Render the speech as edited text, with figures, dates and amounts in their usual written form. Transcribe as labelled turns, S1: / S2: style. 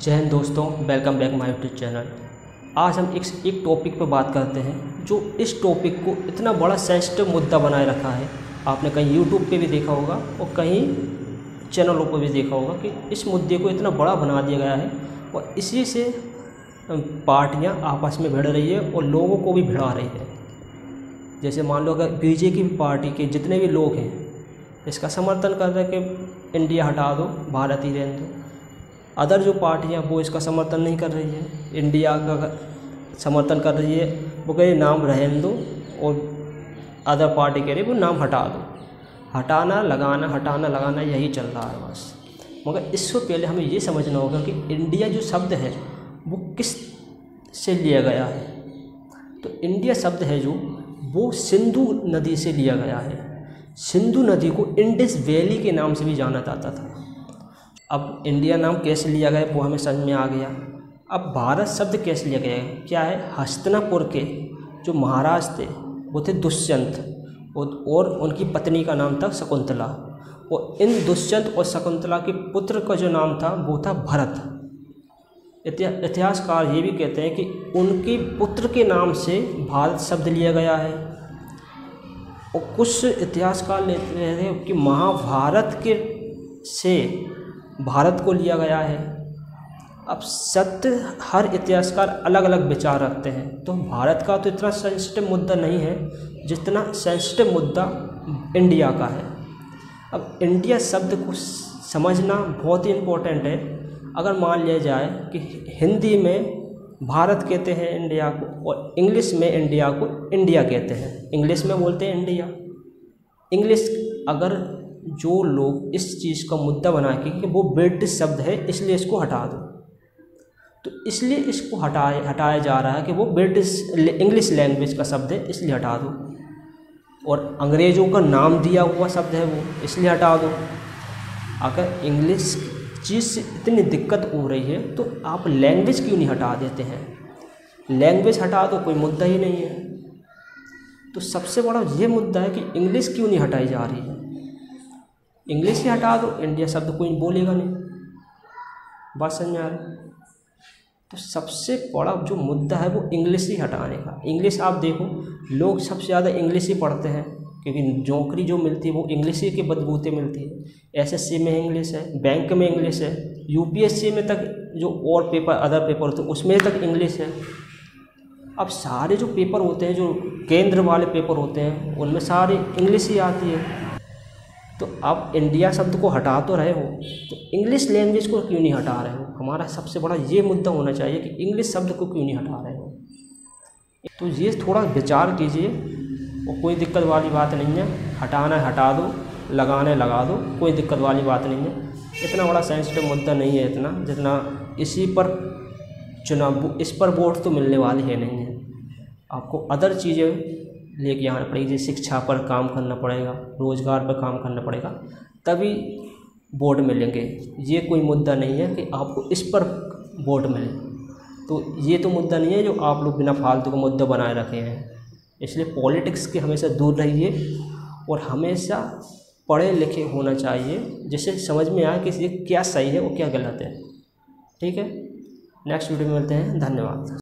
S1: जय हिंद दोस्तों, welcome back my YouTube channel. आज हम एक टॉपिक पर बात करते हैं जो इस टॉपिक को इतना बड़ा सेंसिटिव मुद्दा बनाए रखा है। आपने कहीं यूट्यूब पे भी देखा होगा और कहीं चैनलों पर भी देखा होगा कि इस मुद्दे को इतना बड़ा बना दिया गया है और इसी से पार्टियां आपस में भिड़ रही है और लोगों को भी भिड़ा रही है। जैसे मान लो अगर बीजेपी पार्टी के जितने भी लोग हैं इसका समर्थन कर रहे हैं कि इंडिया हटा दो, भारत ही रहने दो। अदर जो पार्टियां वो इसका समर्थन नहीं कर रही है, इंडिया का समर्थन कर रही है। वो कह रही नाम रहने दो और अदर पार्टी कह रही वो नाम हटा दो। हटाना लगाना यही चल रहा है बस। मगर इससे पहले हमें ये समझना होगा कि इंडिया जो शब्द है वो किस से लिया गया है। तो इंडिया शब्द है जो वो सिंधु नदी से लिया गया है। सिंधु नदी को इंडस वैली के नाम से भी जाना जाता था। अब इंडिया नाम कैसे लिया गया वो हमें समझ में आ गया। अब भारत शब्द कैसे लिया गया है, क्या है, हस्तिनापुर के जो महाराज थे वो थे दुष्यंत और उनकी पत्नी का नाम था शकुंतला। और इन दुष्यंत और शकुंतला के पुत्र का जो नाम था वो था भरत। इतिहासकार ये भी कहते हैं कि उनके पुत्र के नाम से भारत शब्द लिया गया है। और कुछ इतिहासकार लेते हैं कि महाभारत के से भारत को लिया गया है। अब सत्य हर इतिहासकार अलग अलग विचार रखते हैं। तो भारत का तो इतना सेंसिटिव मुद्दा नहीं है जितना सेंसिटिव मुद्दा इंडिया का है। अब इंडिया शब्द को समझना बहुत ही इम्पोर्टेंट है। अगर मान लिया जाए कि हिंदी में भारत कहते हैं इंडिया को और इंग्लिश में इंडिया को इंडिया कहते हैं, इंग्लिश में बोलते हैं इंडिया। इंग्लिश अगर जो लोग इस चीज़ का मुद्दा बना कि वो ब्रिटिश शब्द है इसलिए इसको हटा दो, तो इसलिए इसको हटाया जा रहा है कि वो ब्रिटिश इंग्लिश लैंग्वेज का शब्द है इसलिए हटा दो। और अंग्रेज़ों का नाम दिया हुआ शब्द है वो इसलिए हटा दो। अगर इंग्लिश चीज़ से इतनी दिक्कत हो रही है तो आप लैंग्वेज क्यों नहीं हटा देते हैं। लैंग्वेज हटा दो, कोई मुद्दा ही नहीं है। तो सबसे बड़ा ये मुद्दा है कि इंग्लिश क्यों नहीं हटाई जा रही है। इंग्लिश ही हटा दो, इंडिया शब्द कोई बोलेगा नहीं। बात समझ में आ रही। तो सबसे बड़ा जो मुद्दा है वो इंग्लिश ही हटाने का। इंग्लिश आप देखो, लोग सबसे ज़्यादा इंग्लिश ही पढ़ते हैं क्योंकि नौकरी जो मिलती है वो इंग्लिश ही के बदबूते मिलती है। एसएससी में इंग्लिश है, बैंक में इंग्लिश है, यूपीएससी में तक जो और पेपर अदर पेपर होते हैं उसमें तक इंग्लिश है। अब सारे जो पेपर होते हैं, जो केंद्र वाले पेपर होते हैं, उनमें सारी इंग्लिश ही आती है। तो आप इंडिया शब्द को हटा तो रहे हो तो इंग्लिश लैंग्वेज को क्यों नहीं हटा रहे हो। हमारा सबसे बड़ा ये मुद्दा होना चाहिए कि इंग्लिश शब्द को क्यों नहीं हटा रहे हो। तो ये थोड़ा विचार कीजिए और कोई दिक्कत वाली बात नहीं है। हटाना है हटा दो, लगाना लगा दो, कोई दिक्कत वाली बात नहीं है। इतना बड़ा सेंसिटिव मुद्दा नहीं है इतना जितना इसी पर चुनाव, इस पर वोट तो मिलने वाली है नहीं है। आपको अदर चीज़ें लेके आना पड़ेगी, जैसे शिक्षा पर काम करना पड़ेगा, रोज़गार पर काम करना पड़ेगा, तभी वोट मिलेंगे। ये कोई मुद्दा नहीं है कि आपको इस पर वोट मिले। तो ये तो मुद्दा नहीं है जो आप लोग बिना फालतू का मुद्दा बनाए रखे हैं। इसलिए पॉलिटिक्स के हमेशा दूर रहिए और हमेशा पढ़े लिखे होना चाहिए जिससे समझ में आए कि ये क्या सही है और क्या गलत है। ठीक है, नेक्स्ट वीडियो में मिलते हैं। धन्यवाद।